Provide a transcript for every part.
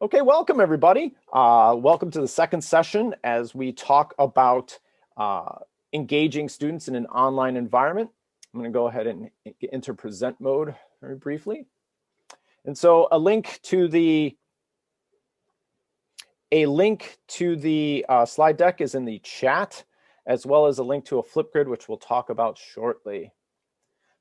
Okay, welcome everybody. Welcome to the second session as we talk about engaging students in an online environment. I'm going to go ahead and get into present mode very briefly. And so a link to the slide deck is in the chat, as well as a link to a Flipgrid, which we'll talk about shortly.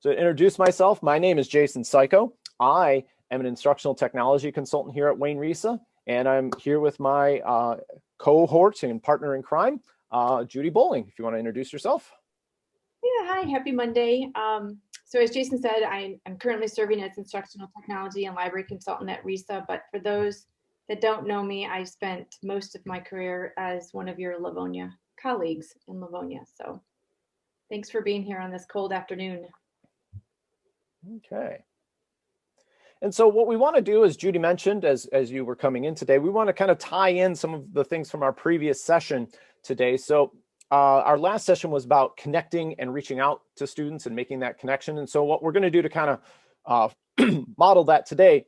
So to introduce myself, my name is Jason Psycho. I am an instructional technology consultant here at Wayne Risa, and I'm here with my cohort and partner in crime, Judy Bowling. If you want to introduce yourself. Yeah, hi, happy Monday. So as Jason said, I'm currently serving as instructional technology and library consultant at Risa, but for those that don't know me, I spent most of my career as one of your Livonia colleagues in Livonia. So thanks for being here on this cold afternoon. Okay. And so what we want to do, as Judy mentioned, as you were coming in today, we want to kind of tie in some of the things from our previous session today. So our last session was about connecting and reaching out to students and making that connection. And so what we're going to do to kind of model that today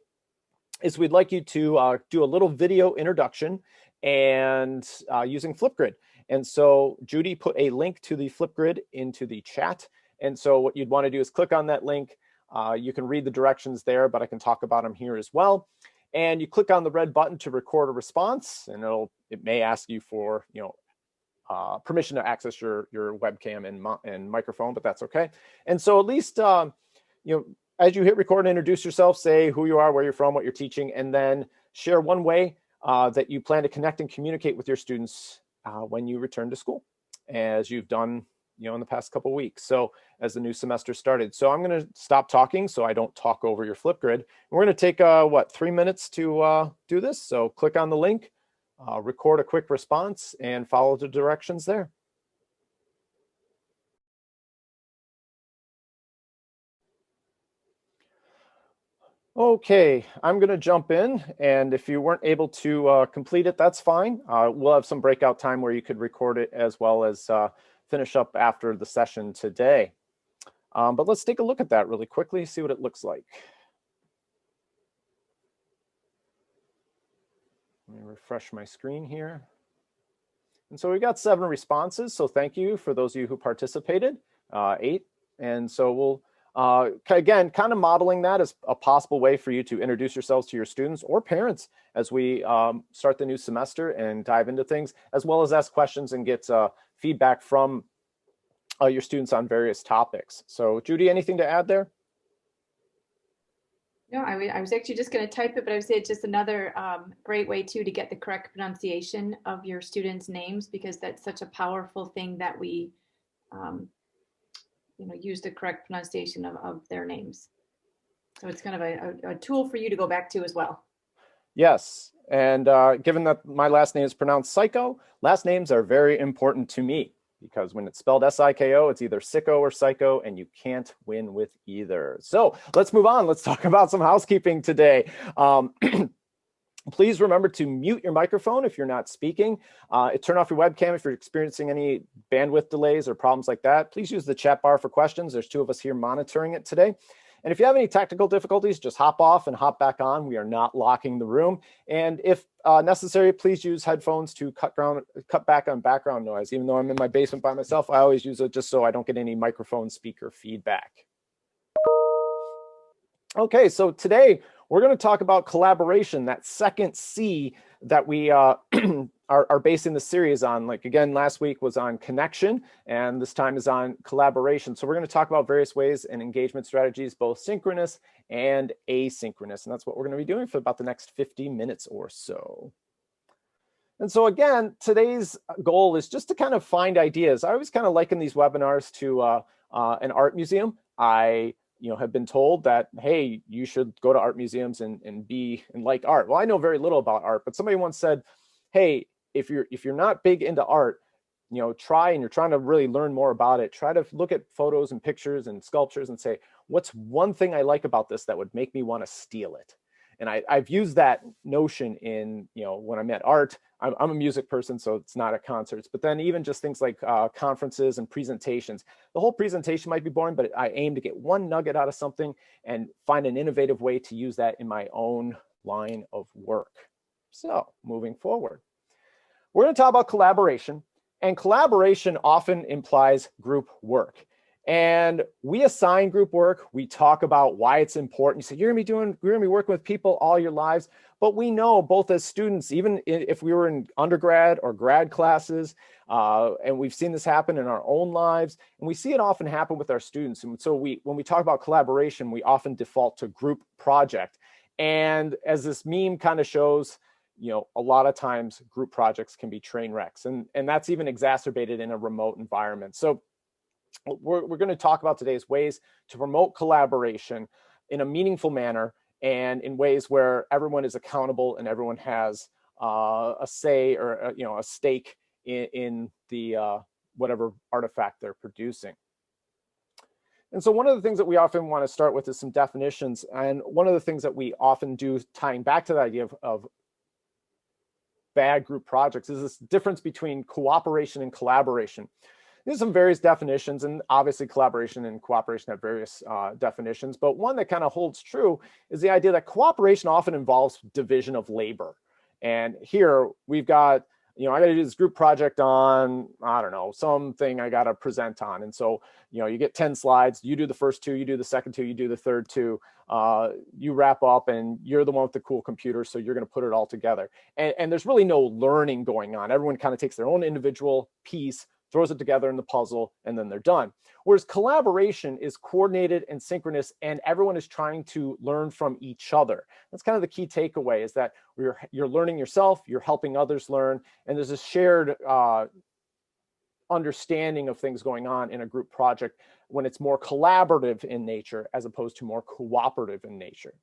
is we'd like you to do a little video introduction and using Flipgrid. And so Judy put a link to the Flipgrid into the chat. And so what you'd want to do is click on that link. You can read the directions there, but I can talk about them here as well. And you click on the red button to record a response, and it may ask you for permission to access your webcam and microphone, but that's okay. And so at least as you hit record and introduce yourself, say who you are, where you're from, what you're teaching, and then share one way that you plan to connect and communicate with your students when you return to school, as you've done in the past couple of weeks. So as the new semester started. So I'm going to stop talking so I don't talk over your Flipgrid. We're going to take 3 minutes to do this. So click on the link, record a quick response, and follow the directions there. Okay, I'm going to jump in, and if you weren't able to complete it, that's fine. We'll have some breakout time where you could record it as well as finish up after the session today. But let's take a look at that really quickly, see what it looks like. Let me refresh my screen here. And so we got 7 responses, so thank you for those of you who participated, 8. And so we'll, again, kind of modeling that as a possible way for you to introduce yourselves to your students or parents as we start the new semester and dive into things, as well as ask questions and get feedback from your students on various topics. So Judy, anything to add there? No, I was actually just going to type it, but I would say it's just another great way to get the correct pronunciation of your students' names, because that's such a powerful thing that we use the correct pronunciation of their names. So it's kind of a tool for you to go back to as well. Yes, and given that my last name is pronounced Psycho, last names are very important to me, because when it's spelled S-I-K-O, it's either sicko or psycho, and you can't win with either. So let's move on. Let's talk about some housekeeping today. Please remember to mute your microphone if you're not speaking. Turn off your webcam if you're experiencing any bandwidth delays or problems like that. Please use the chat bar for questions. There's 2 of us here monitoring it today. And if you have any technical difficulties, just hop off and hop back on. We are not locking the room. And if necessary, please use headphones to cut back on background noise. Even though I'm in my basement by myself, I always use it just so I don't get any microphone speaker feedback. Okay, so today we're going to talk about collaboration, that second C that we are basing the series on. Like again, last week was on connection, and this time is on collaboration. So we're going to talk about various ways and engagement strategies, both synchronous and asynchronous. And that's what we're going to be doing for about the next 50 minutes or so. And so again, today's goal is just to kind of find ideas. I always kind of liken these webinars to an art museum. I have been told that, hey, you should go to art museums and like art. Well, I know very little about art, but somebody once said, hey, if you're not big into art, try, and you're trying to really learn more about it, try to look at photos and pictures and sculptures and say, what's one thing I like about this that would make me want to steal it? And I've used that notion in, when I'm at art. I'm a music person, so it's not at concerts, but then even just things like conferences and presentations. The whole presentation might be boring, but I aim to get one nugget out of something and find an innovative way to use that in my own line of work. So moving forward, we're going to talk about collaboration, and collaboration often implies group work. And we assign group work. We talk about why it's important. You say, you're going to be working with people all your lives. But we know both as students, even if we were in undergrad or grad classes, and we've seen this happen in our own lives, and we see it often happen with our students. And so when we talk about collaboration, we often default to group project. And as this meme kind of shows, a lot of times group projects can be train wrecks, and that's even exacerbated in a remote environment. So we're going to talk about today's ways to promote collaboration in a meaningful manner and in ways where everyone is accountable and everyone has a say or a stake in the whatever artifact they're producing. And so one of the things that we often want to start with is some definitions. And one of the things that we often do, tying back to the idea of bad group projects, is this difference between cooperation and collaboration. There's some various definitions, and obviously collaboration and cooperation have various definitions, but one that kind of holds true is the idea that cooperation often involves division of labor. And here we've got, I got to do this group project on, I don't know, something I got to present on. And so, you get 10 slides, you do the first two, you do the second two, you do the third two, you wrap up, and you're the one with the cool computer, so you're going to put it all together. And there's really no learning going on. Everyone kind of takes their own individual piece, throws it together in the puzzle, and then they're done. Whereas collaboration is coordinated and synchronous, and everyone is trying to learn from each other. That's kind of the key takeaway, is that you're learning yourself, you're helping others learn, and there's a shared understanding of things going on in a group project when it's more collaborative in nature as opposed to more cooperative in nature.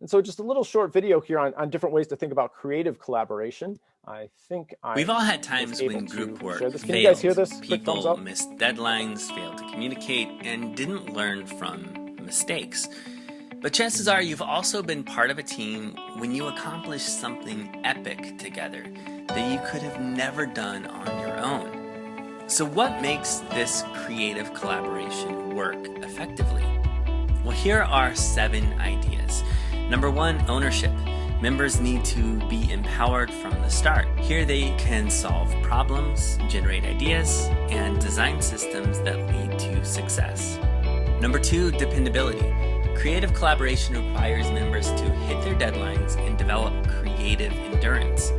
And so just a little short video here on different ways to think about creative collaboration. I think we've all had times when group work failed. Can you guys hear this? People missed deadlines, failed to communicate, and didn't learn from mistakes. But chances are you've also been part of a team when you accomplished something epic together that you could have never done on your own. So what makes this creative collaboration work effectively? Well, here are 7 ideas. Number 1, ownership. Members need to be empowered from the start. Here they can solve problems, generate ideas, and design systems that lead to success. Number 2, dependability. Creative collaboration requires members to hit their deadlines and develop creative endurance.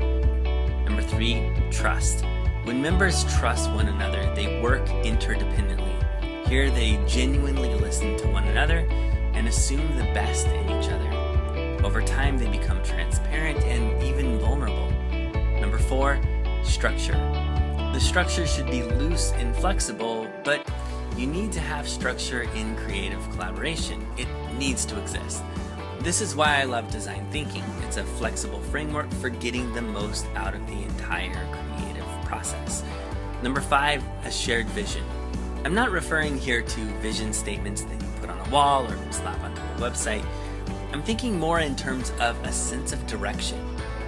Number 3, trust. When members trust one another, they work interdependently. Here they genuinely listen to one another and assume the best in each other. Over time, they become transparent and even vulnerable. Number 4, structure. The structure should be loose and flexible, but you need to have structure in creative collaboration. It needs to exist. This is why I love design thinking. It's a flexible framework for getting the most out of the entire creative process. Number 5, a shared vision. I'm not referring here to vision statements that you put on a wall or slap onto a website. I'm thinking more in terms of a sense of direction.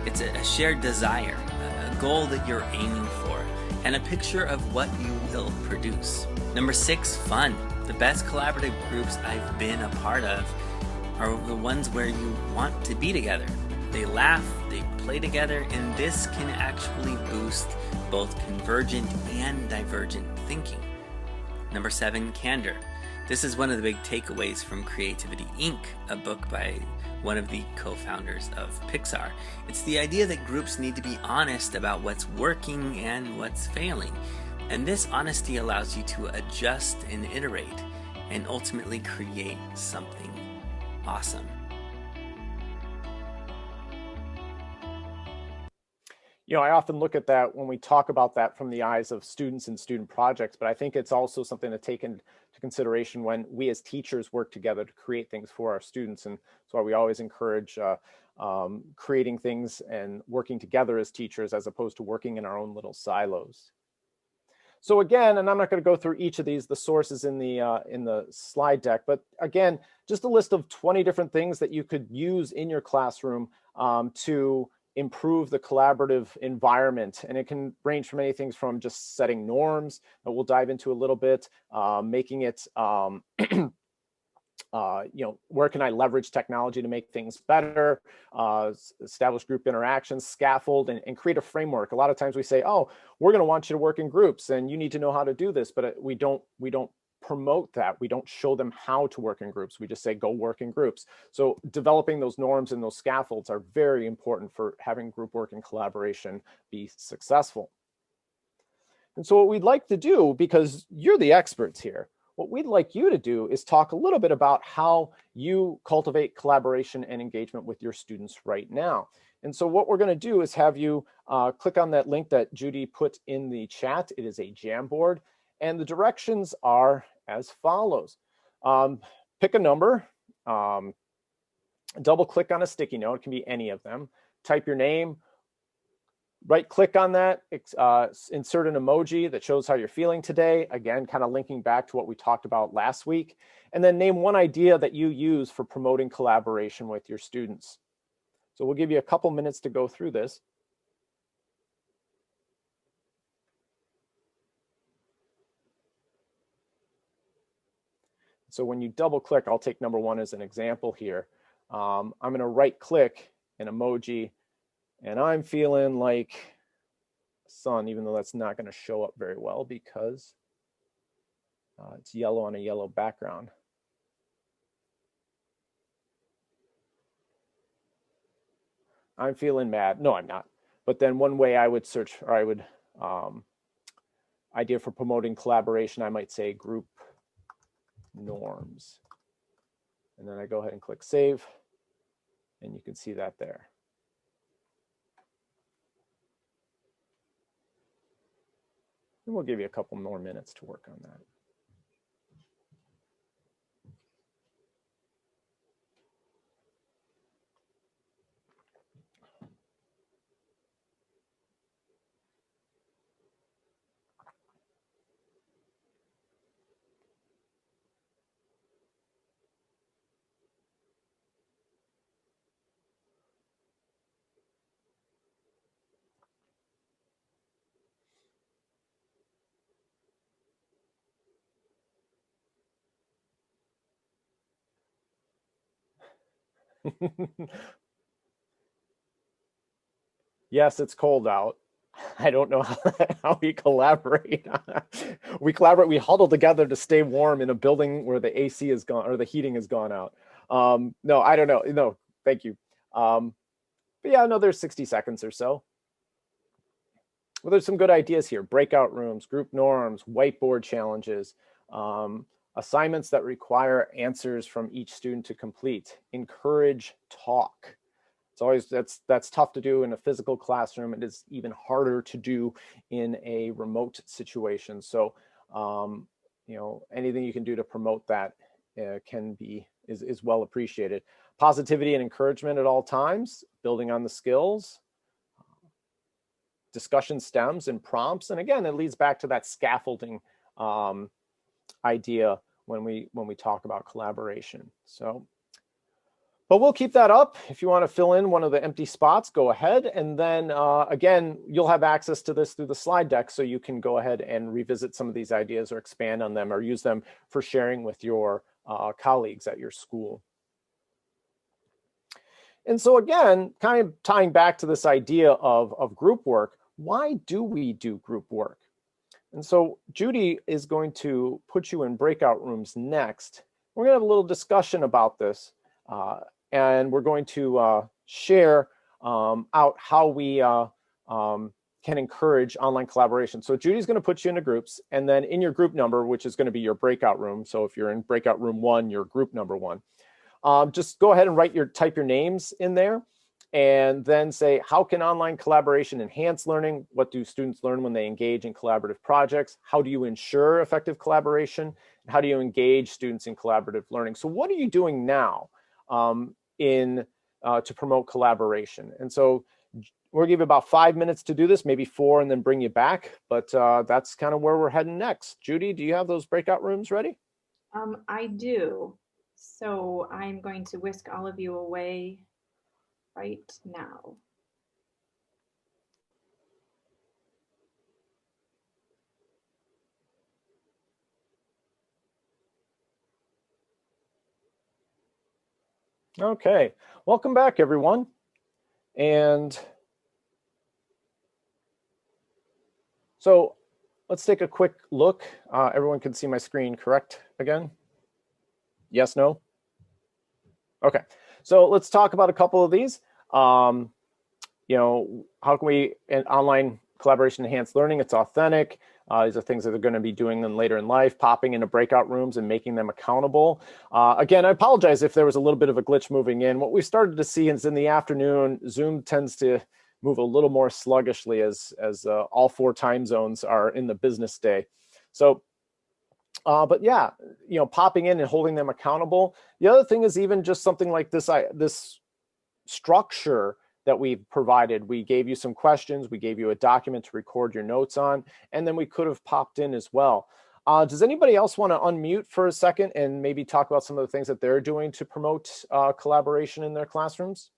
It's a shared desire, a goal that you're aiming for, and a picture of what you will produce. Number 6, fun. The best collaborative groups I've been a part of are the ones where you want to be together. They laugh, they play together, and this can actually boost both convergent and divergent thinking. Number 7, candor. This is one of the big takeaways from Creativity Inc., a book by one of the co-founders of Pixar. It's the idea that groups need to be honest about what's working and what's failing. And this honesty allows you to adjust and iterate and ultimately create something awesome. I often look at that when we talk about that from the eyes of students and student projects, but I think it's also something to take into consideration when we as teachers work together to create things for our students. And that's why we always encourage creating things and working together as teachers as opposed to working in our own little silos. So again, and I'm not going to go through each of these, the sources in the slide deck, but again, just a list of 20 different things that you could use in your classroom to improve the collaborative environment. And it can range from anything from just setting norms that we'll dive into a little bit, making it where can I leverage technology to make things better, establish group interactions, scaffold, and create a framework. A lot of times we say, oh, we're going to want you to work in groups and you need to know how to do this, but we don't promote that. We don't show them how to work in groups. We just say, go work in groups. So developing those norms and those scaffolds are very important for having group work and collaboration be successful. And so what we'd like to do, because you're the experts here, what we'd like you to do is talk a little bit about how you cultivate collaboration and engagement with your students right now. And so what we're going to do is have you click on that link that Judy put in the chat. It is a Jamboard, and the directions are as follows. Pick a number, double click on a sticky note, it can be any of them, type your name, right click on that, insert an emoji that shows how you're feeling today. Again, kind of linking back to what we talked about last week. And then name one idea that you use for promoting collaboration with your students. So we'll give you a couple minutes to go through this. So when you double click, I'll take number one as an example here. I'm going to right click an emoji, and I'm feeling like sun, even though that's not going to show up very well because it's yellow on a yellow background. I'm feeling mad. No, I'm not. But then one way I would search, or I would, idea for promoting collaboration, I might say group norms. And then I go ahead and click save, and you can see that there. And we'll give you a couple more minutes to work on that. Yes, it's cold out. I don't know how we collaborate. We collaborate, we huddle together to stay warm in a building where the AC is gone or the heating has gone out. No, I don't know. No, thank you. But yeah, another 60 seconds or so. Well, there's some good ideas here. Breakout rooms, group norms, whiteboard challenges, assignments that require answers from each student to complete. Encourage talk. It's always, that's tough to do in a physical classroom. It is even harder to do in a remote situation. So, anything you can do to promote that is well appreciated. Positivity and encouragement at all times, building on the skills, discussion stems and prompts. And again, it leads back to that scaffolding idea when we talk about collaboration. So, but we'll keep that up. If you want to fill in one of the empty spots, go ahead. And then again, you'll have access to this through the slide deck, so you can go ahead and revisit some of these ideas or expand on them or use them for sharing with your colleagues at your school. And so again, kind of tying back to this idea of group work, why do we do group work? And so Judy is going to put you in breakout rooms next. We're going to have a little discussion about this. And we're going to share out how we can encourage online collaboration. So Judy's going to put you into groups, and then in your group number, which is going to be your breakout room. So if you're in breakout room 1, you're group number 1. Just go ahead and type your names in there, and then say, how can online collaboration enhance learning? What do students learn when they engage in collaborative projects? How do you ensure effective collaboration? How do you engage students in collaborative learning? So what are you doing now to promote collaboration? And so we'll give you about 5 minutes to do this, maybe 4, and then bring you back. But that's kind of where we're heading next. Judy, do you have those breakout rooms ready? I do. So I'm going to whisk all of you away right now. Okay, welcome back, everyone. And so let's take a quick look. Everyone can see my screen, correct? Again? Yes, no? Okay, so let's talk about a couple of these. How can we, in online collaboration, enhance learning? It's authentic. These are things that they're going to be doing then later in life, popping into breakout rooms and making them accountable. Again, I apologize if there was a little bit of a glitch moving in. What we started to see is in the afternoon, Zoom tends to move a little more sluggishly as all 4 time zones are in the business day. So, but yeah, popping in and holding them accountable. The other thing is even just something like this structure that we provided. We gave you some questions, we gave you a document to record your notes on, and then we could have popped in as well. Does anybody else want to unmute for a second and maybe talk about some of the things that they're doing to promote collaboration in their classrooms?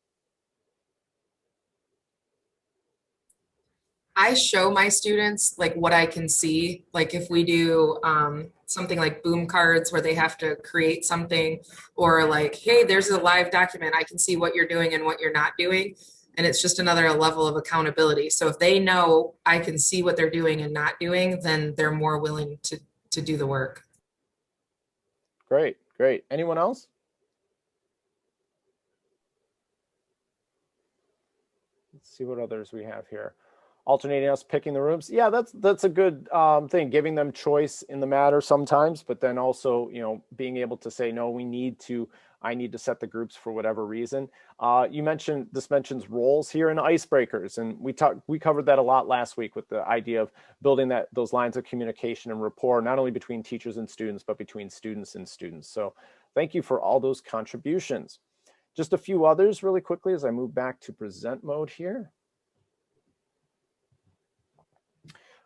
I show my students like what I can see. Like if we do something like boom cards where they have to create something, or like, hey, there's a live document. I can see what you're doing and what you're not doing. And it's just another level of accountability. So if they know I can see what they're doing and not doing, then they're more willing to do the work. Great, great. Anyone else? Let's see what others we have here. Alternating us picking the rooms. Yeah, that's a good thing, giving them choice in the matter sometimes, but then also, being able to say, no, I need to set the groups for whatever reason. You mentions roles here and icebreakers, and we covered that a lot last week with the idea of building those lines of communication and rapport, not only between teachers and students, but between students and students. So thank you for all those contributions. Just a few others really quickly as I move back to present mode here.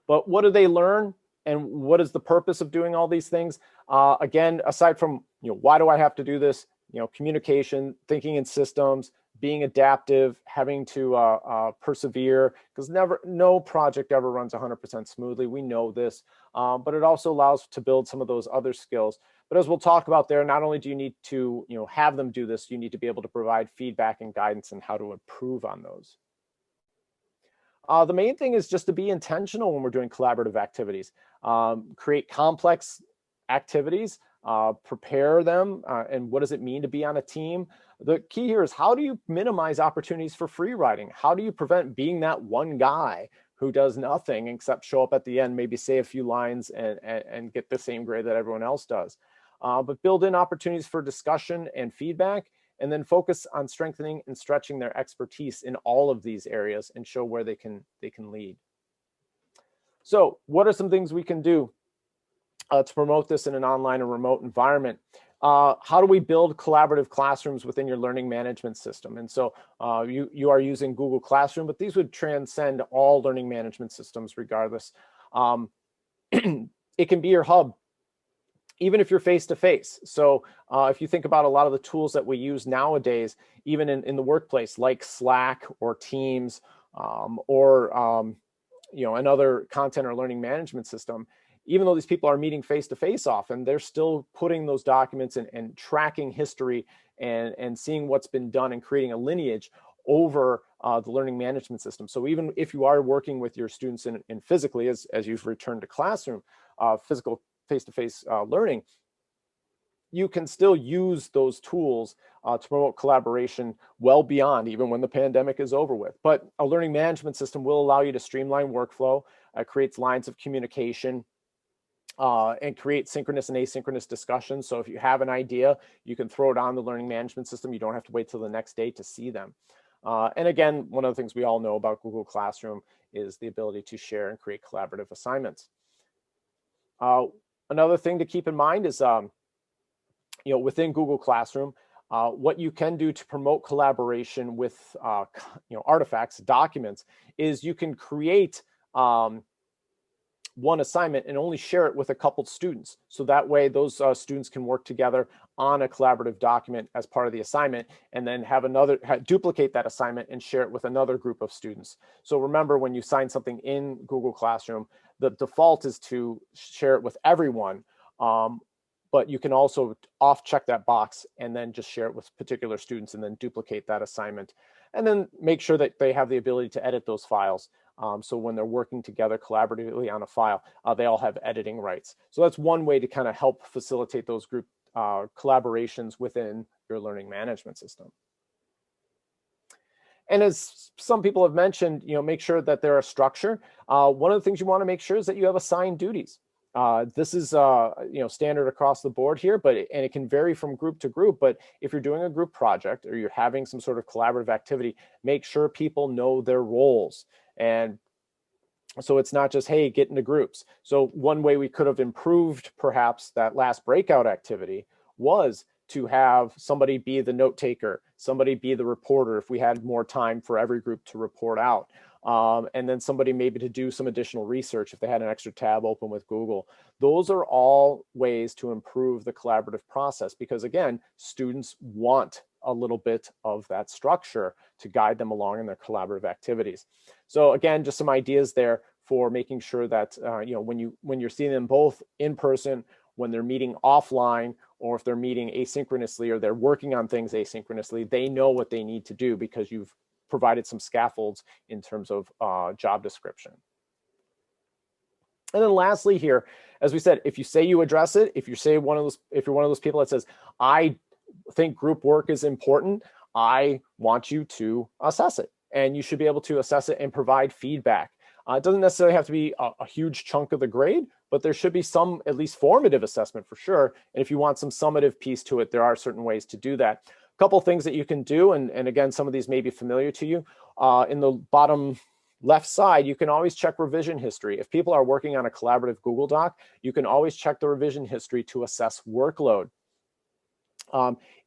But what do they learn, and what is the purpose of doing all these things? Again, aside from, why do I have to do this? Communication, thinking in systems, being adaptive, having to persevere, because no project ever runs 100% smoothly. We know this, but it also allows to build some of those other skills. But as we'll talk about there, not only do you need to have them do this, you need to be able to provide feedback and guidance on how to improve on those. The main thing is just to be intentional when we're doing collaborative activities. Create complex activities, prepare them, and what does it mean to be on a team? The key here is, how do you minimize opportunities for free riding? How do you prevent being that one guy who does nothing except show up at the end, maybe say a few lines and get the same grade that everyone else does? But build in opportunities for discussion and feedback, and then focus on strengthening and stretching their expertise in all of these areas and show where they can lead. So what are some things we can do to promote this in an online or remote environment? How do we build collaborative classrooms within your learning management system? And so you are using Google Classroom, but these would transcend all learning management systems regardless. It can be your hub, even if you're face-to-face. So if you think about a lot of the tools that we use nowadays, even in the workplace, like Slack or Teams, or another content or learning management system, even though these people are meeting face-to-face often, they're still putting those documents and tracking history and seeing what's been done and creating a lineage over the learning management system. So even if you are working with your students in physically, as you've returned to classroom, physical face-to-face learning, you can still use those tools to promote collaboration well beyond even when the pandemic is over with. But a learning management system will allow you to streamline workflow, creates lines of communication, and create synchronous and asynchronous discussions. So if you have an idea, you can throw it on the learning management system. You don't have to wait till the next day to see them. And again, one of the things we all know about Google Classroom is the ability to share and create collaborative assignments. Another thing to keep in mind is, within Google Classroom, what you can do to promote collaboration with, artifacts, documents, is you can create one assignment and only share it with a couple students. So that way those students can work together on a collaborative document as part of the assignment, and then duplicate that assignment and share it with another group of students. So remember, when you sign something in Google Classroom, the default is to share it with everyone. but you can also check that box and then just share it with particular students and then duplicate that assignment. And then make sure that they have the ability to edit those files. So when they're working together collaboratively on a file, they all have editing rights. So that's one way to kind of help facilitate those group collaborations within your learning management system. And as some people have mentioned, make sure that there are structure. One of the things you want to make sure is that you have assigned duties. This is standard across the board here, and it can vary from group to group. But if you're doing a group project or you're having some sort of collaborative activity, make sure people know their roles. And so it's not just, hey, get into groups. So one way we could have improved perhaps that last breakout activity was to have somebody be the note taker, somebody be the reporter if we had more time for every group to report out. And then somebody maybe to do some additional research if they had an extra tab open with Google. Those are all ways to improve the collaborative process because, again, students want a little bit of that structure to guide them along in their collaborative activities. So again, just some ideas there for making sure that when you're seeing them both in person, when they're meeting offline, or if they're meeting asynchronously or they're working on things asynchronously, they know what they need to do because you've provided some scaffolds in terms of job description. And then lastly here, as we said, if you say you address it, if you're one of those people that says, I think group work is important, I want you to assess it. And you should be able to assess it and provide feedback. It doesn't necessarily have to be a huge chunk of the grade, but there should be some at least formative assessment for sure. And if you want some summative piece to it, there are certain ways to do that. A couple things that you can do, and again, some of these may be familiar to you. In the bottom left side, you can always check revision history. If people are working on a collaborative Google Doc, you can always check the revision history to assess workload.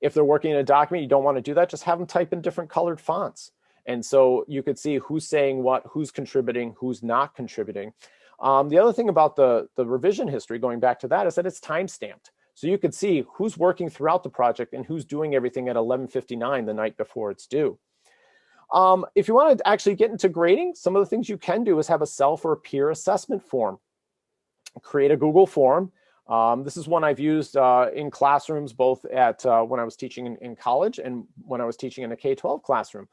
If they're working in a document, you don't want to do that, just have them type in different colored fonts. And so you could see who's saying what, who's contributing, who's not contributing. The other thing about the revision history, going back to that, is that it's time-stamped. So you could see who's working throughout the project and who's doing everything at 11:59 the night before it's due. If you want to actually get into grading, some of the things you can do is have a self or a peer assessment form. Create a Google form. This is one I've used in classrooms, both at when I was teaching in college and when I was teaching in a K-12 classroom.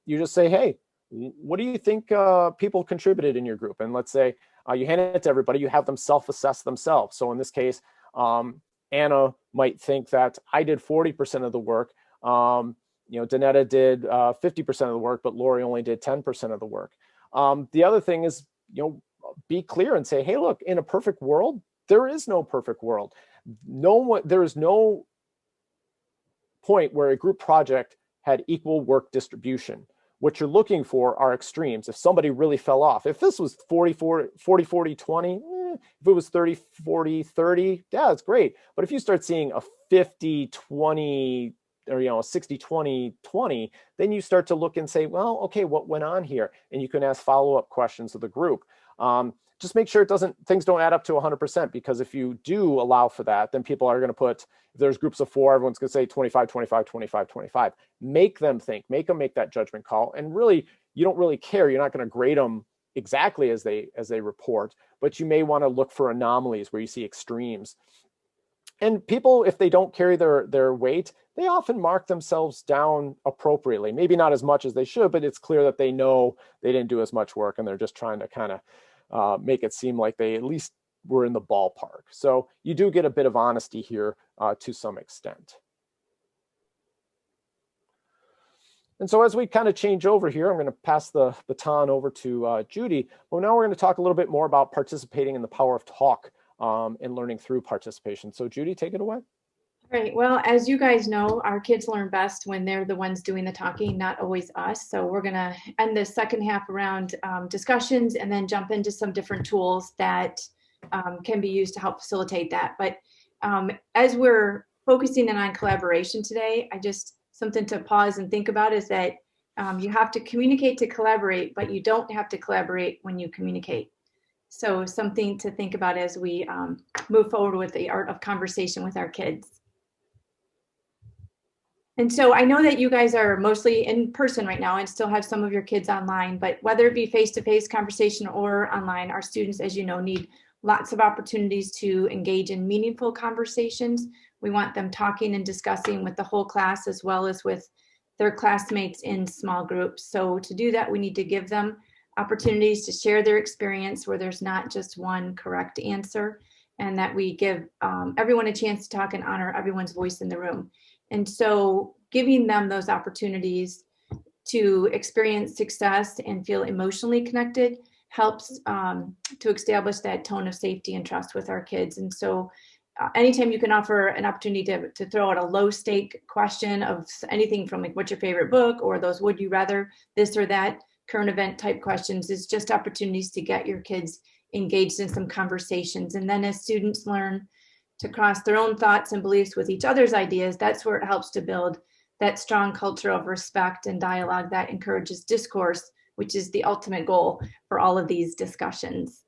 You just say, hey, what do you think people contributed in your group? And let's say you hand it to everybody, you have them self-assess themselves. So in this case, Anna might think that I did 40% of the work. Danetta did 50% of the work, but Lori only did 10% of the work. The other thing is, be clear and say, hey, look, in a perfect world, there is no perfect world. There is no point where a group project had equal work distribution. What you're looking for are extremes. If somebody really fell off, if this was 40-40-20, if it was 30-40-30, yeah, it's great. But if you start seeing a 50-20 or a 60-20-20, then you start to look and say, well, okay, what went on here? And you can ask follow-up questions of the group. Just make sure things don't add up to 100%, because if you do allow for that, then people are going to put, if there's groups of 4, everyone's going to say 25, 25, 25, 25. Make them think, make them make that judgment call. And really, you don't really care. You're not going to grade them exactly as they report, but you may want to look for anomalies where you see extremes. And people, if they don't carry their weight, they often mark themselves down appropriately. Maybe not as much as they should, but it's clear that they know they didn't do as much work and they're just trying to kind of make it seem like they at least were in the ballpark. So you do get a bit of honesty here to some extent. And so as we kind of change over here, I'm going to pass the baton over to Judy. Well, now we're going to talk a little bit more about participating in the power of talk and learning through participation. So Judy, take it away. Great. Well, as you guys know, our kids learn best when they're the ones doing the talking, not always us. So we're going to end the second half around discussions and then jump into some different tools that can be used to help facilitate that. But as we're focusing in on collaboration today, something to pause and think about is that you have to communicate to collaborate, but you don't have to collaborate when you communicate. So something to think about as we move forward with the art of conversation with our kids. And so I know that you guys are mostly in person right now and still have some of your kids online, but whether it be face-to-face conversation or online, our students, as you know, need lots of opportunities to engage in meaningful conversations. We want them talking and discussing with the whole class as well as with their classmates in small groups. So to do that, we need to give them opportunities to share their experience where there's not just one correct answer, and that we give everyone a chance to talk and honor everyone's voice in the room. And so giving them those opportunities to experience success and feel emotionally connected helps to establish that tone of safety and trust with our kids. And so anytime you can offer an opportunity to throw out a low stake question of anything from like, what's your favorite book, or those would you rather this or that current event type questions, is just opportunities to get your kids engaged in some conversations. And then as students learn to cross their own thoughts and beliefs with each other's ideas, that's where it helps to build that strong culture of respect and dialogue that encourages discourse, which is the ultimate goal for all of these discussions.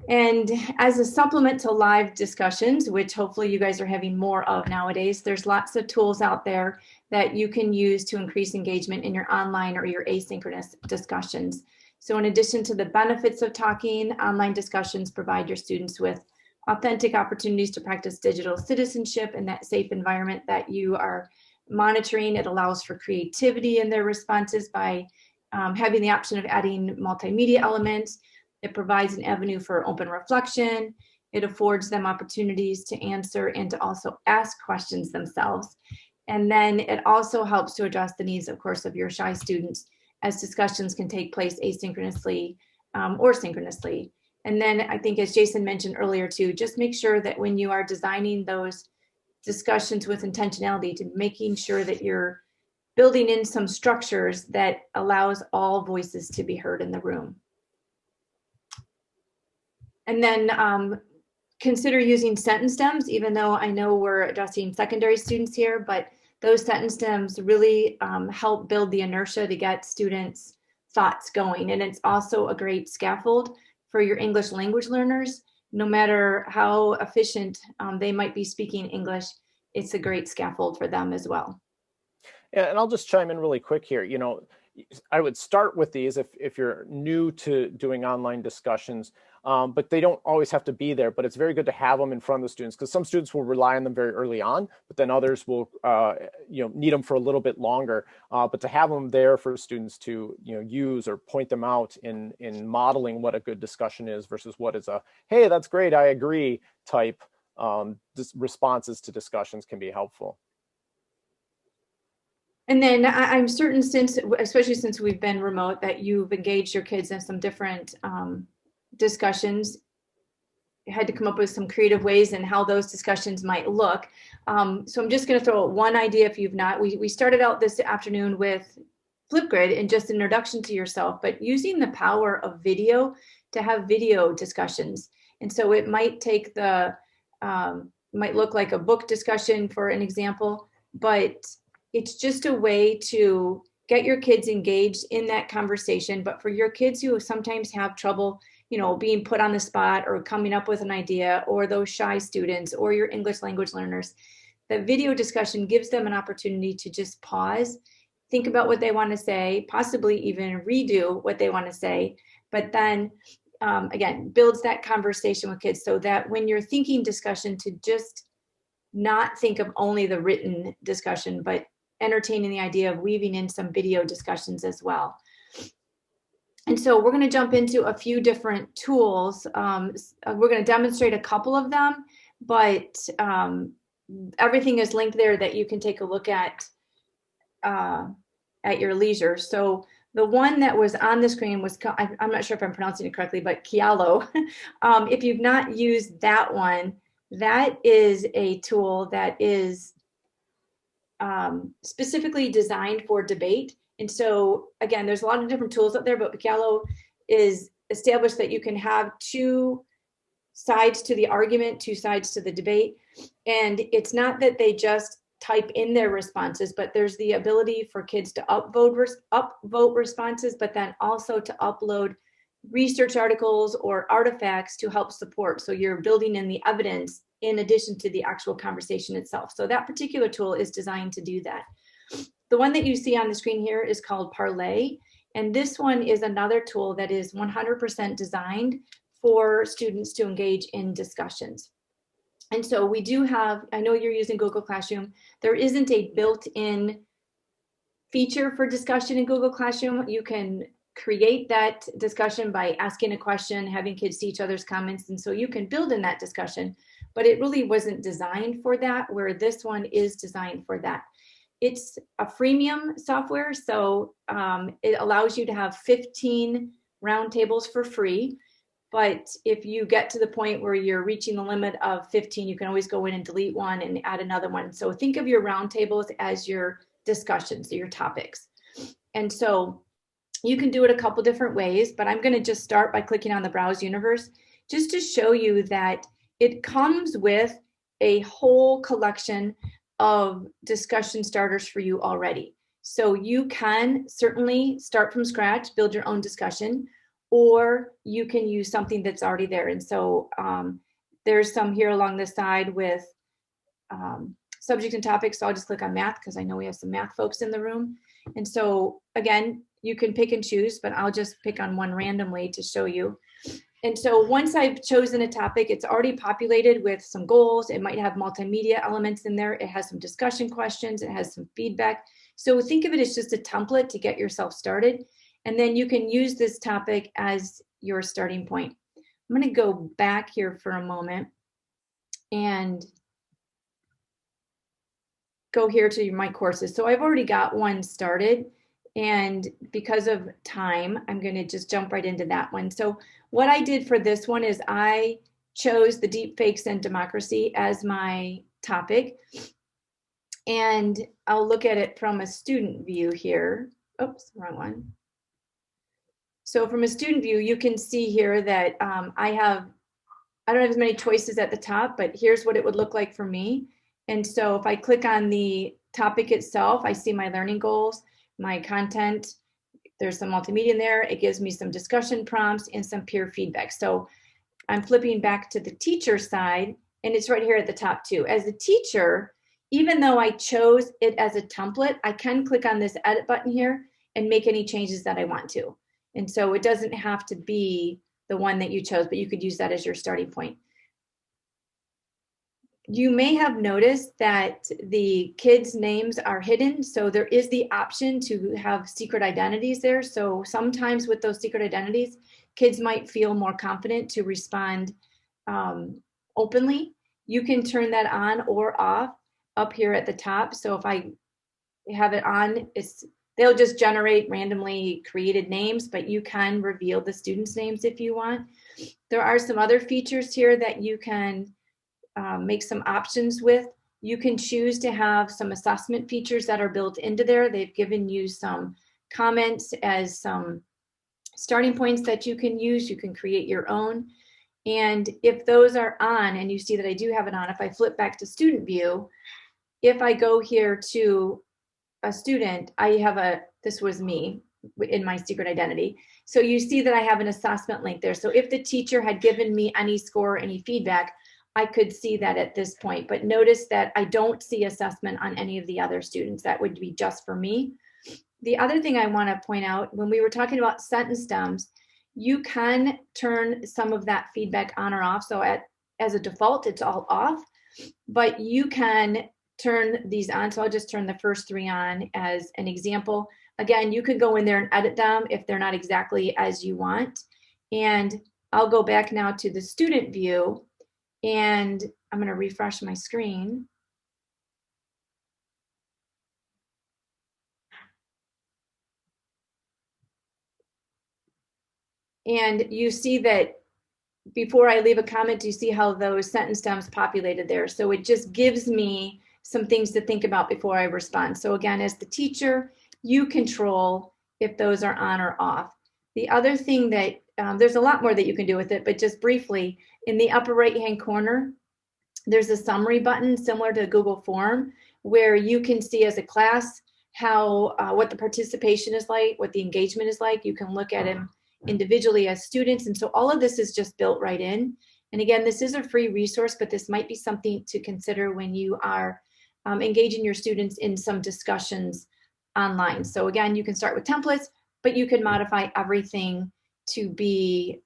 And as a supplement to live discussions, which hopefully you guys are having more of nowadays, there's lots of tools out there that you can use to increase engagement in your online or your asynchronous discussions. So in addition to the benefits of talking, online discussions provide your students with authentic opportunities to practice digital citizenship in that safe environment that you are monitoring. It allows for creativity in their responses by having the option of adding multimedia elements. It provides an avenue for open reflection. It affords them opportunities to answer and to also ask questions themselves. And then it also helps to address the needs, of course, of your shy students, as discussions can take place asynchronously or synchronously. And then I think, as Jason mentioned earlier too, just make sure that when you are designing those discussions with intentionality, to making sure that you're building in some structures that allows all voices to be heard in the room. And then consider using sentence stems, even though I know we're addressing secondary students here, but those sentence stems really help build the inertia to get students' thoughts going. And it's also a great scaffold for your English language learners. No matter how efficient they might be speaking English, it's a great scaffold for them as well. Yeah, and I'll just chime in really quick here. You know, I would start with these if you're new to doing online discussions, but they don't always have to be there. But it's very good to have them in front of the students, because some students will rely on them very early on, but then others will need them for a little bit longer. But to have them there for students to use or point them out in modeling what a good discussion is versus what is a "hey, that's great, I agree" type responses to discussions can be helpful. And then I'm certain, especially since we've been remote, that you've engaged your kids in some different discussions. You had to come up with some creative ways and how those discussions might look. So I'm just going to throw out one idea if you've not. We started out this afternoon with Flipgrid and just an introduction to yourself, but using the power of video to have video discussions. And so it might take might look like a book discussion for an example, but it's just a way to get your kids engaged in that conversation. But for your kids who sometimes have trouble, being put on the spot or coming up with an idea, or those shy students or your English language learners, the video discussion gives them an opportunity to just pause, think about what they want to say, possibly even redo what they want to say, but then again, builds that conversation with kids so that when you're thinking discussion, to just not think of only the written discussion, but entertaining the idea of weaving in some video discussions as well. And so we're going to jump into a few different tools. We're going to demonstrate a couple of them, but everything is linked there that you can take a look at your leisure. So the one that was on the screen was, I'm not sure if I'm pronouncing it correctly, but Kialo. If you've not used that one, that is a tool that is specifically designed for debate. And so again, there's a lot of different tools out there, but Kialo is established that you can have two sides to the argument, two sides to the debate. And it's not that they just type in their responses, but there's the ability for kids to upvote responses, but then also to upload research articles or artifacts to help support. So you're building in the evidence in addition to the actual conversation itself. So that particular tool is designed to do that. The one that you see on the screen here is called Parlay, And this one is another tool that is 100% designed for students to engage in discussions. And so we do have, I know you're using Google Classroom. There isn't a built-in feature for discussion in Google Classroom. You can create that discussion by asking a question, having kids see each other's comments, and so you can build in that discussion, but it really wasn't designed for that, where this one is designed for that. It's a freemium software, so it allows you to have 15 roundtables for free. But if you get to the point where you're reaching the limit of 15, you can always go in and delete one and add another one. So think of your roundtables as your discussions, your topics. And so you can do it a couple different ways, but I'm going to just start by clicking on the Browse Universe just to show you that it comes with a whole collection of discussion starters for you already. So you can certainly start from scratch, build your own discussion, or you can use something that's already there. And so there's some here along the side with subject and topics. So I'll just click on math because I know we have some math folks in the room. And so again, you can pick and choose, but I'll just pick on one randomly to show you. And so once I've chosen a topic, it's already populated with some goals. It might have multimedia elements in there. It has some discussion questions. It has some feedback. So think of it as just a template to get yourself started. And then you can use this topic as your starting point. I'm going to go back here for a moment and go here to my courses. So I've already got one started. And because of time, I'm going to just jump right into that one. So what I did for this one is I chose the deepfakes and democracy as my topic. And I'll look at it from a student view here. Oops, wrong one. So from a student view, you can see here that I don't have as many choices at the top, but here's what it would look like for me. And so if I click on the topic itself, I see my learning goals, my content, there's some multimedia in there. It gives me some discussion prompts and some peer feedback. So I'm flipping back to the teacher side, and it's right here at the top too. As a teacher, even though I chose it as a template, I can click on this edit button here and make any changes that I want to. And so it doesn't have to be the one that you chose, but you could use that as your starting point. You may have noticed that the kids' names are hidden. So there is the option to have secret identities there. So sometimes with those secret identities, kids might feel more confident to respond openly. You can turn that on or off up here at the top. So if I have it on, they'll just generate randomly created names, but you can reveal the students' names if you want. There are some other features here that you can make some options with. You can choose to have some assessment features that are built into there. They've given you some comments as some starting points that you can use. You can create your own. And if those are on, and you see that I do have it on, if I flip back to student view, if I go here to a student, I have this was me in my secret identity. So you see that I have an assessment link there. So if the teacher had given me any score, any feedback, I could see that at this point. But notice that I don't see assessment on any of the other students. That would be just for me. The other thing I want to point out, when we were talking about sentence stems, you can turn some of that feedback on or off. So as a default, it's all off, but you can turn these on. So I'll just turn the first three on as an example. Again, you can go in there and edit them if they're not exactly as you want. And I'll go back now to the student view, and I'm going to refresh my screen. And you see that before I leave a comment, you see how those sentence stems populated there. So it just gives me some things to think about before I respond. So again, as the teacher, you control if those are on or off. The other thing that, there's a lot more that you can do with it, but just briefly, in the upper right-hand corner, there's a summary button similar to Google Form where you can see as a class how what the participation is like, what the engagement is like. You can look at them individually as students. And so all of this is just built right in. And again, this is a free resource, but this might be something to consider when you are engaging your students in some discussions online. So again, you can start with templates, but you can modify everything to be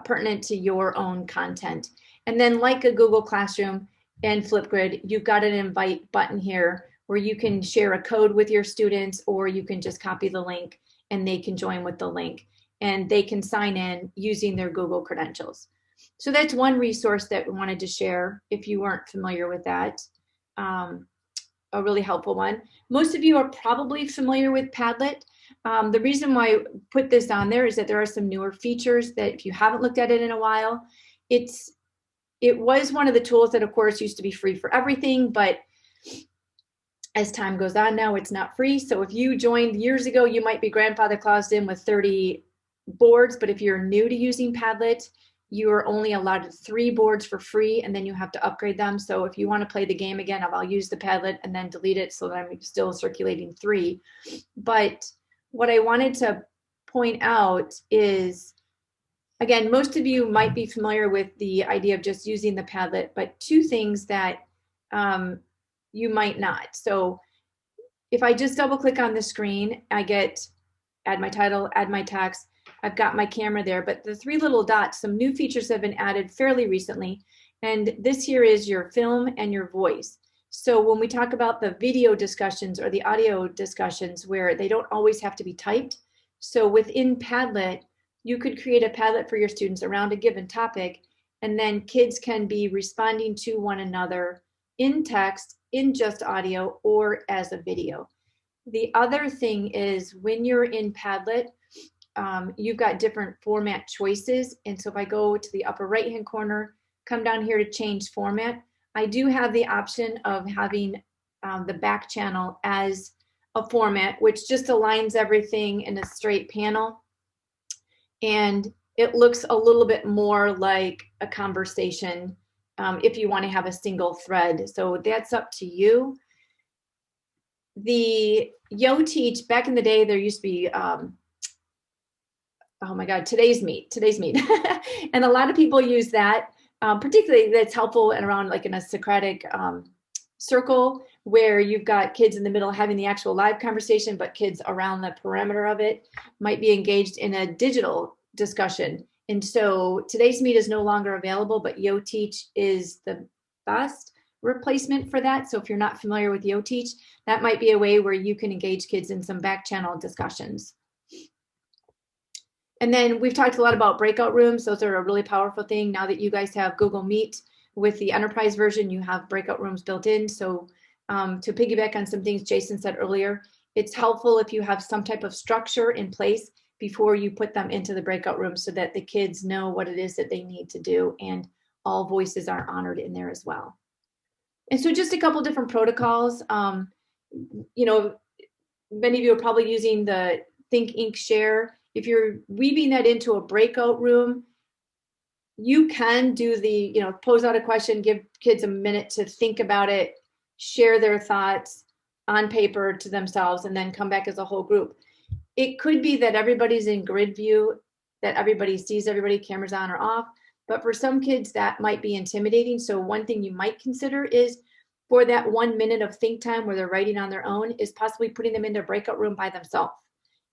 pertinent to your own content. And then like a Google Classroom and Flipgrid, you've got an invite button here where you can share a code with your students, or you can just copy the link and they can join with the link and they can sign in using their Google credentials. So that's one resource that we wanted to share if you weren't familiar with that. A really helpful one. Most of you are probably familiar with Padlet. The reason why I put this on there is that there are some newer features that if you haven't looked at it in a while, it was one of the tools that of course used to be free for everything, but as time goes on now, it's not free. So if you joined years ago, you might be grandfather claused in with 30 boards, but if you're new to using Padlet, you are only allowed 3 boards for free, and then you have to upgrade them. So if you want to play the game again, I'll use the Padlet and then delete it so that I'm still circulating 3. But what I wanted to point out is, again, most of you might be familiar with the idea of just using the Padlet, but 2 things that you might not. So if I just double click on the screen, I get add my title, add my text. I've got my camera there, but the 3 little dots, some new features have been added fairly recently. And this here is your film and your voice. So when we talk about the video discussions or the audio discussions where they don't always have to be typed. So within Padlet, you could create a Padlet for your students around a given topic, and then kids can be responding to one another in text, in just audio, or as a video. The other thing is when you're in Padlet, you've got different format choices. And so if I go to the upper right-hand corner, come down here to change format, I do have the option of having the back channel as a format, which just aligns everything in a straight panel. And it looks a little bit more like a conversation if you want to have a single thread. So that's up to you. The YoTeach, back in the day, there used to be, oh my God, Today's Meet. And a lot of people use that, particularly that's helpful and around like in a Socratic circle where you've got kids in the middle having the actual live conversation, but kids around the perimeter of it might be engaged in a digital discussion. And so Today's Meet is no longer available, but YoTeach is the best replacement for that. So if you're not familiar with YoTeach, that might be a way where you can engage kids in some back channel discussions. And then we've talked a lot about breakout rooms. Those are a really powerful thing. Now that you guys have Google Meet with the enterprise version, you have breakout rooms built in. So to piggyback on some things Jason said earlier, it's helpful if you have some type of structure in place before you put them into the breakout room so that the kids know what it is that they need to do and all voices are honored in there as well. And so just a couple different protocols. You know, many of you are probably using the Think Ink Share. If you're weaving that into a breakout room, you can do the, you know, pose out a question, give kids a minute to think about it, share their thoughts on paper to themselves, and then come back as a whole group. It could be that everybody's in grid view, that everybody sees everybody, cameras on or off, but for some kids that might be intimidating. So one thing you might consider is for that 1 minute of think time where they're writing on their own is possibly putting them into a breakout room by themselves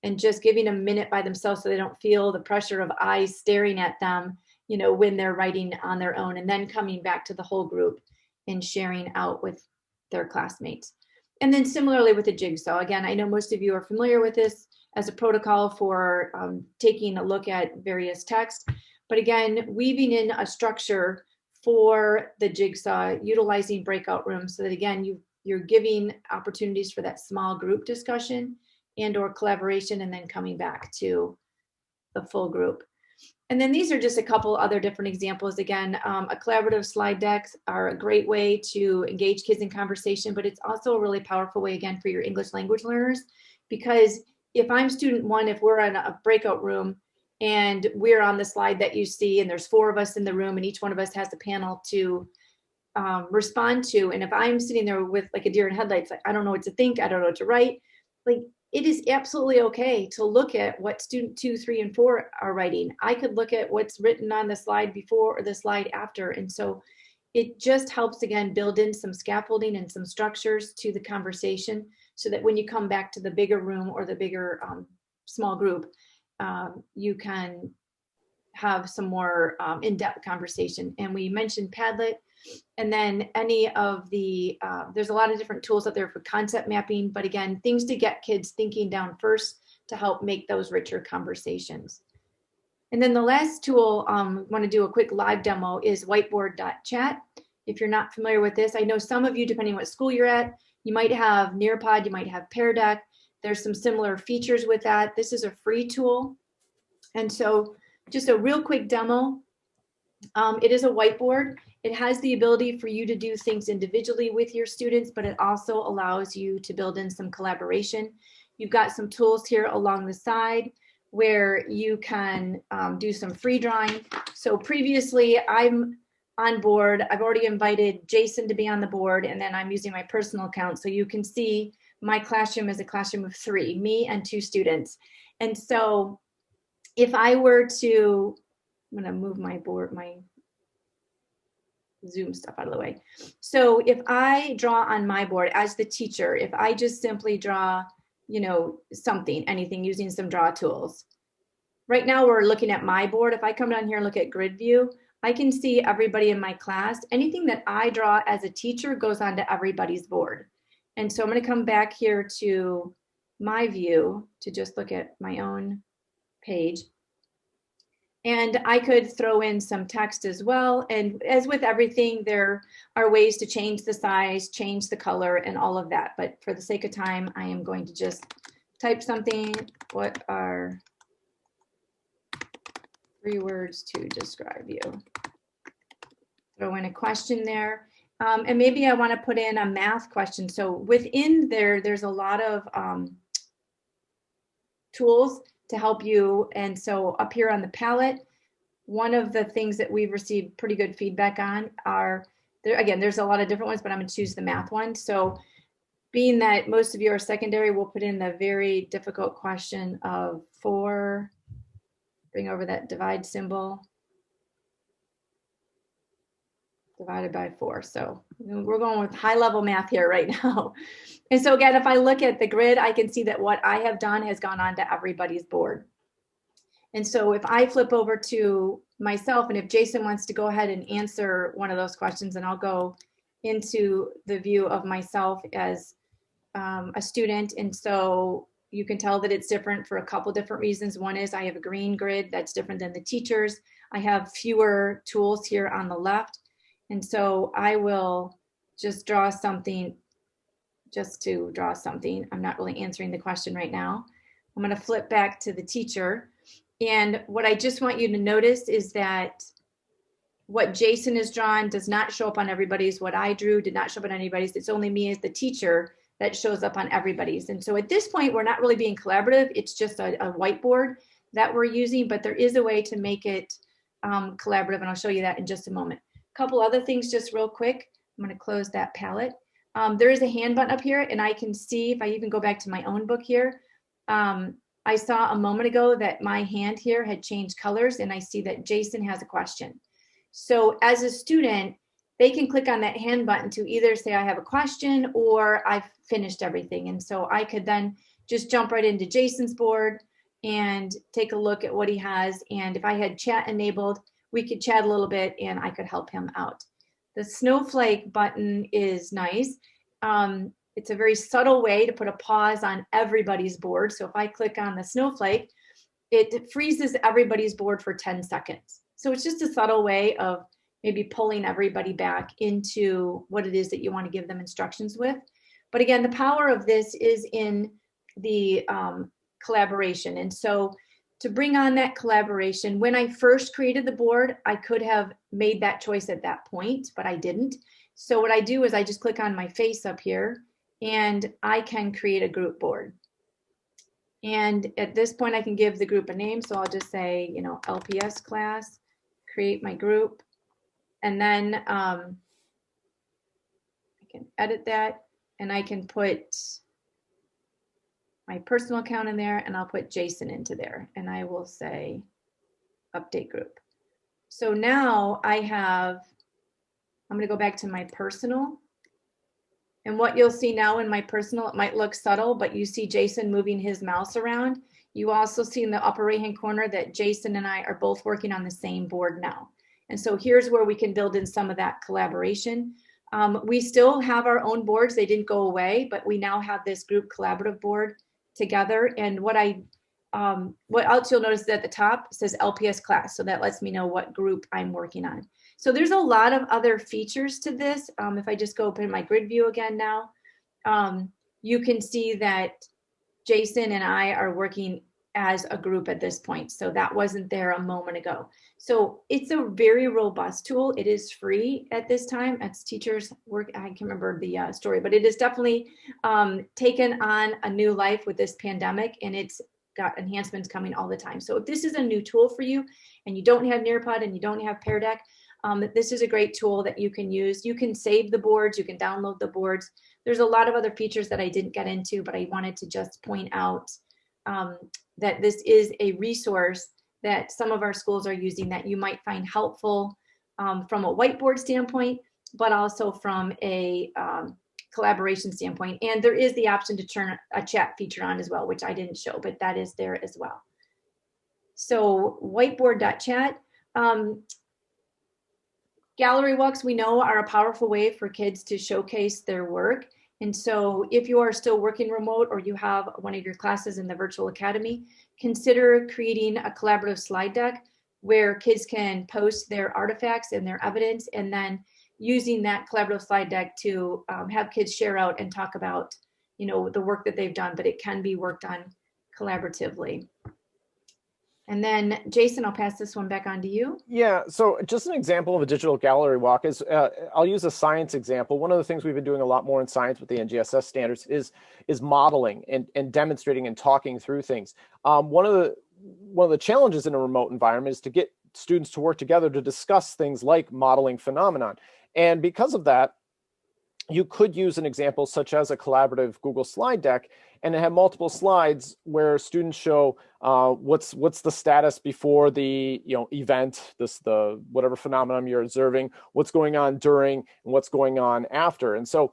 and just giving a minute by themselves so they don't feel the pressure of eyes staring at them, you know, when they're writing on their own, and then coming back to the whole group and sharing out with their classmates. And then similarly with the jigsaw, again, I know most of you are familiar with this as a protocol for taking a look at various texts, but again, weaving in a structure for the jigsaw, utilizing breakout rooms so that again, you're giving opportunities for that small group discussion and or collaboration, and then coming back to the full group. And then these are just a couple other different examples. Again, a collaborative slide decks are a great way to engage kids in conversation, but it's also a really powerful way, again, for your English language learners, because if I'm student 1, if we're in a breakout room and we're on the slide that you see, and there's 4 of us in the room, and each one of us has a panel to respond to, and if I'm sitting there with like a deer in headlights, like I don't know what to think, I don't know what to write, like it is absolutely okay to look at what student 2, 3, and 4 are writing. I could look at what's written on the slide before or the slide after. And so it just helps, again, build in some scaffolding and some structures to the conversation so that when you come back to the bigger room or the bigger small group, you can have some more in-depth conversation. And we mentioned Padlet, and then any of the, there's a lot of different tools out there for concept mapping, but again, things to get kids thinking down first to help make those richer conversations. And then the last tool, I want to do a quick live demo, is whiteboard.chat. If you're not familiar with this, I know some of you, depending on what school you're at, you might have Nearpod, you might have Pear Deck. There's some similar features with that. This is a free tool. And so just a real quick demo. It is a whiteboard. It has the ability for you to do things individually with your students, but it also allows you to build in some collaboration. You've got some tools here along the side where you can do some free drawing. So previously I'm on board. I've already invited Jason to be on the board, and then I'm using my personal account. So you can see my classroom is a classroom of 3, me and 2 students. And so if I were to, I'm gonna move my board, my Zoom stuff out of the way. So if I draw on my board as the teacher, if I just simply draw, you know, something, anything using some draw tools. Right now we're looking at my board. If I come down here and look at grid view, I can see everybody in my class. Anything that I draw as a teacher goes onto everybody's board. And so I'm going to come back here to my view to just look at my own page. And I could throw in some text as well. And as with everything, there are ways to change the size, change the color, and all of that. But for the sake of time, I am going to just type something. What are 3 words to describe you? Throw in a question there. And maybe I want to put in a math question. So within there, there's a lot of tools to help you. And so up here on the palette, one of the things that we've received pretty good feedback on are, there again, there's a lot of different ones, but I'm going to choose the math one. So being that most of you are secondary, we'll put in the very difficult question of 4, bring over that divide symbol, divided by 4. So we're going with high level math here right now. And so again, if I look at the grid, I can see that what I have done has gone on to everybody's board. And so if I flip over to myself, and if Jason wants to go ahead and answer one of those questions, and I'll go into the view of myself as a student. And so you can tell that it's different for a couple different reasons. One is I have a green grid that's different than the teachers. I have fewer tools here on the left. And so I will just draw something, just to draw something. I'm not really answering the question right now. I'm going to flip back to the teacher. And what I just want you to notice is that what Jason has drawn does not show up on everybody's. What I drew did not show up on anybody's. It's only me as the teacher that shows up on everybody's. And so at this point, we're not really being collaborative. It's just a whiteboard that we're using, but there is a way to make it collaborative. And I'll show you that in just a moment. A couple other things just real quick. I'm going to close that palette. There is a hand button up here, and I can see, if I even go back to my own book here, I saw a moment ago that my hand here had changed colors, and I see that Jason has a question. So as a student, they can click on that hand button to either say I have a question or I've finished everything. And so I could then just jump right into Jason's board and take a look at what he has. And if I had chat enabled, we could chat a little bit and I could help him out. The snowflake button is nice. It's a very subtle way to put a pause on everybody's board. So if I click on the snowflake, it freezes everybody's board for 10 seconds. So it's just a subtle way of maybe pulling everybody back into what it is that you want to give them instructions with. But again, the power of this is in the collaboration. And so to bring on that collaboration, when I first created the board, I could have made that choice at that point, but I didn't. So what I do is I just click on my face up here and I can create a group board. And at this point, I can give the group a name. So I'll just say, you know, LPS class, create my group. And then I can edit that and I can put my personal account in there and I'll put Jason into there and I will say update group. So now I have, I'm going to go back to my personal. And what you'll see now in my personal, it might look subtle, but you see Jason moving his mouse around. You also see in the upper right-hand corner that Jason and I are both working on the same board now. And so here's where we can build in some of that collaboration. We still have our own boards. They didn't go away, but we now have this group collaborative board together. And what else you'll notice is at the top it says LPS class. So that lets me know what group I'm working on. So there's a lot of other features to this. If I just go open my grid view again now, you can see that Jason and I are working as a group at this point. So that wasn't there a moment ago. So it's a very robust tool. It is free at this time as teachers work. I can't remember the story, but it is definitely taken on a new life with this pandemic, and it's got enhancements coming all the time. So if this is a new tool for you and you don't have Nearpod and you don't have Pear Deck, this is a great tool that you can use. You can save the boards, you can download the boards. There's a lot of other features that I didn't get into, but I wanted to just point out that this is a resource that some of our schools are using that you might find helpful from a whiteboard standpoint, but also from a collaboration standpoint. And there is the option to turn a chat feature on as well, which I didn't show, but that is there as well. So whiteboard.chat. Gallery walks, we know, are a powerful way for kids to showcase their work. And so if you are still working remote or you have one of your classes in the virtual academy, consider creating a collaborative slide deck where kids can post their artifacts and their evidence, and then using that collaborative slide deck to have kids share out and talk about, you know, the work that they've done, but it can be worked on collaboratively. And then Jason, I'll pass this one back on to you. Yeah, so just an example of a digital gallery walk is, I'll use a science example. One of the things we've been doing a lot more in science with the NGSS standards is modeling and demonstrating and talking through things. One of the challenges in a remote environment is to get students to work together to discuss things like modeling phenomenon. And because of that, you could use an example such as a collaborative Google slide deck and have multiple slides where students show what's the status before the event, the whatever phenomenon you're observing, what's going on during, and what's going on after. And so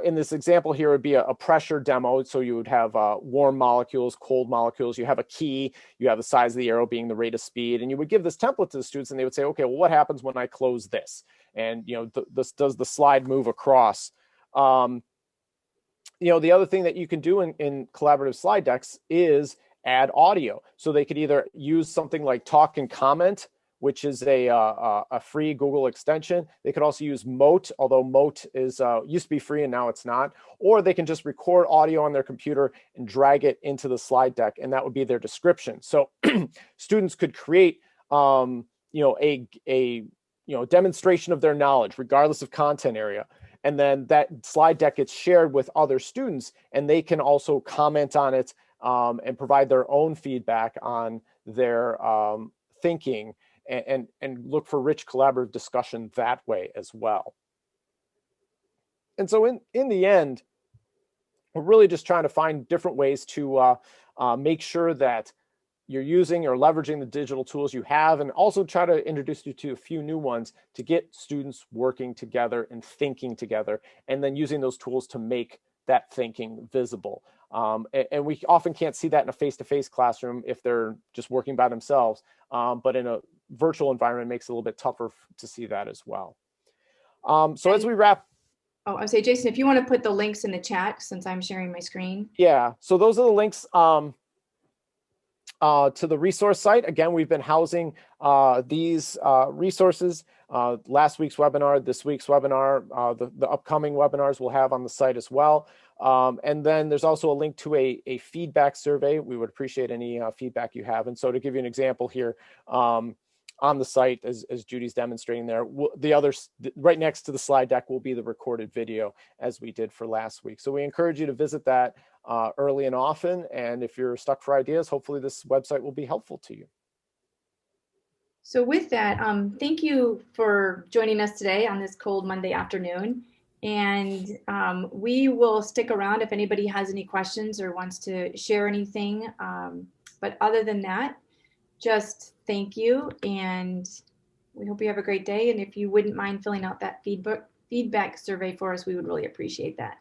in this example here, it would be a pressure demo. So you would have warm molecules, cold molecules. You have a key. You have the size of the arrow being the rate of speed. And you would give this template to the students, and they would say, okay, well, what happens when I close this? And does the slide move across? The other thing that you can do in collaborative slide decks is add audio. So they could either use something like Talk and Comment, which is a free Google extension. They could also use Mote, although Mote is used to be free and now it's not. Or they can just record audio on their computer and drag it into the slide deck, and that would be their description. So students could create a demonstration of their knowledge, regardless of content area. And then that slide deck gets shared with other students, and they can also comment on it and provide their own feedback on their thinking and look for rich collaborative discussion that way as well. And so in the end, we're really just trying to find different ways to make sure that you're using or leveraging the digital tools you have, and also try to introduce you to a few new ones to get students working together and thinking together, and then using those tools to make that thinking visible. And we often can't see that in a face-to-face classroom if they're just working by themselves, but in a virtual environment, it makes it a little bit tougher to see that as well. So as we wrap. Oh, I would say, Jason, if you want to put the links in the chat, since I'm sharing my screen. Yeah, so those are the links to the resource site. Again, we've been housing these resources. Last week's webinar, this week's webinar, the upcoming webinars we'll have on the site as well. And then there's also a link to a feedback survey. We would appreciate any feedback you have. And so to give you an example here, on the site, as Judy's demonstrating there, right next to the slide deck will be the recorded video, as we did for last week. So we encourage you to visit that early and often. And if you're stuck for ideas, hopefully this website will be helpful to you. So with that, thank you for joining us today on this cold Monday afternoon. And we will stick around if anybody has any questions or wants to share anything. But other than that, just thank you, and we hope you have a great day. And if you wouldn't mind filling out that feedback survey for us, we would really appreciate that.